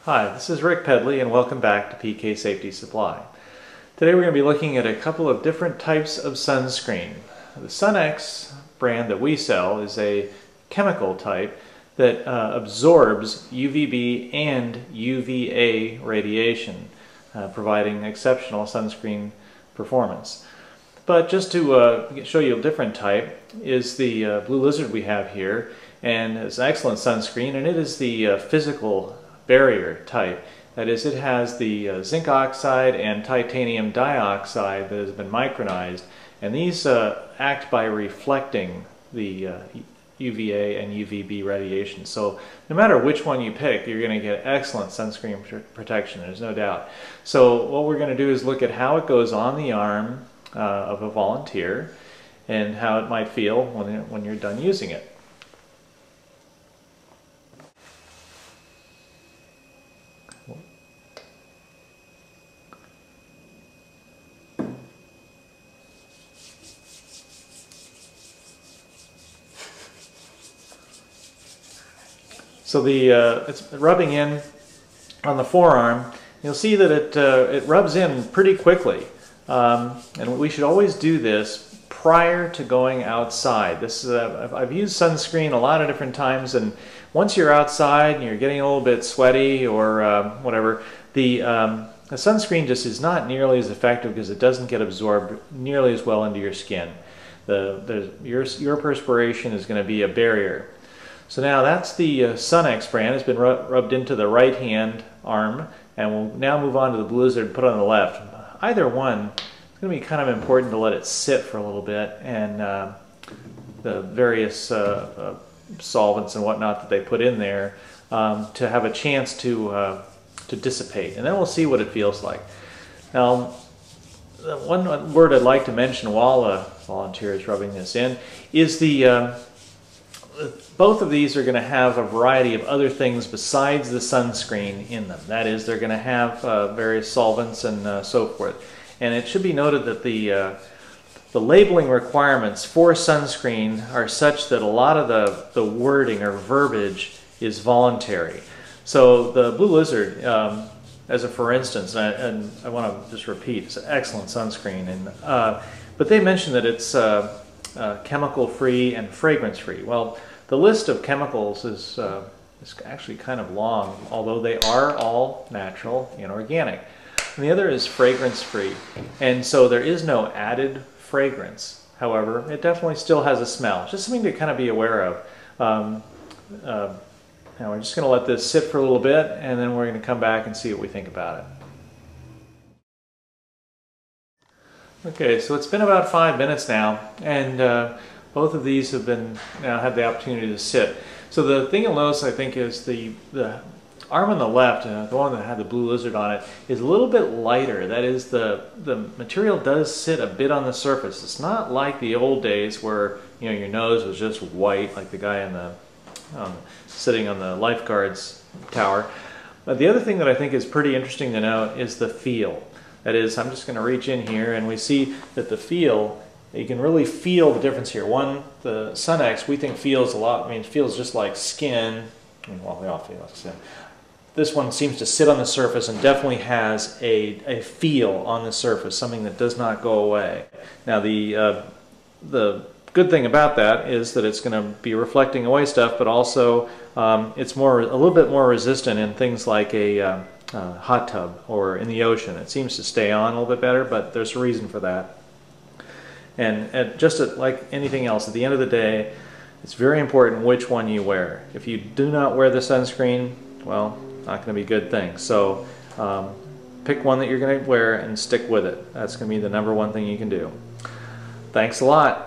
Hi, this is Rick Pedley and welcome back to PK Safety Supply. Today we're going to be looking at a couple of different types of sunscreen. The SunX brand that we sell is a chemical type that absorbs UVB and UVA radiation, providing exceptional sunscreen performance. But just to show you a different type is the Blue Lizard we have here, and it's an excellent sunscreen, and it is the physical barrier type. That is, it has the zinc oxide and titanium dioxide that has been micronized, and these act by reflecting the UVA and UVB radiation. So no matter which one you pick, you're going to get excellent sunscreen protection, there's no doubt. So what we're going to do is look at how it goes on the arm of a volunteer and how it might feel when you're done using it. So it's rubbing in on the forearm. You'll see that it rubs in pretty quickly, and we should always do this prior to going outside. This is I've used sunscreen a lot of different times, and once you're outside and you're getting a little bit sweaty or whatever, the sunscreen just is not nearly as effective because it doesn't get absorbed nearly as well into your skin. Your perspiration is going to be a barrier. So now that's the SunX brand. It's been rubbed into the right hand arm, and we'll now move on to the Blue Lizard and put it on the left. Either one, it's going to be kind of important to let it sit for a little bit, and the various solvents and whatnot that they put in there to have a chance to dissipate, and then we'll see what it feels like. Now, the one word I'd like to mention while a volunteer is rubbing this in is both of these are going to have a variety of other things besides the sunscreen in them. That is, they're going to have various solvents and so forth. And it should be noted that the labeling requirements for sunscreen are such that a lot of the wording or verbiage is voluntary. So the Blue Lizard, as a for instance, and I want to just repeat, it's an excellent sunscreen, and but they mention that it's chemical-free and fragrance-free. Well, the list of chemicals is actually kind of long, although they are all natural and organic. And the other is fragrance-free, and so there is no added fragrance. However, it definitely still has a smell. Just something to kind of be aware of. Now we're just going to let this sit for a little bit, and then we're going to come back and see what we think about it. Okay, so it's been about 5 minutes now, and both of these have now had the opportunity to sit. So the thing you'll notice, I think, is the arm on the left, the one that had the Blue Lizard on it, is a little bit lighter. That is, the material does sit a bit on the surface. It's not like the old days where your nose was just white, like the guy sitting on the lifeguard's tower. But the other thing that I think is pretty interesting to note is the feel. That is, I'm just going to reach in here, and we see that the feel, you can really feel the difference here. The SunX, we think feels a lot, it feels just like skin. Well, they all feel like skin. This one seems to sit on the surface and definitely has a feel on the surface, something that does not go away. Now, the good thing about that is that it's going to be reflecting away stuff, but also it's a little bit more resistant in things like a hot tub or in the ocean. It seems to stay on a little bit better, but there's a reason for that. And just like anything else, at the end of the day, it's very important which one you wear. If you do not wear the sunscreen, well, not going to be a good thing. So pick one that you're going to wear and stick with it. That's going to be the #1 thing you can do. Thanks a lot.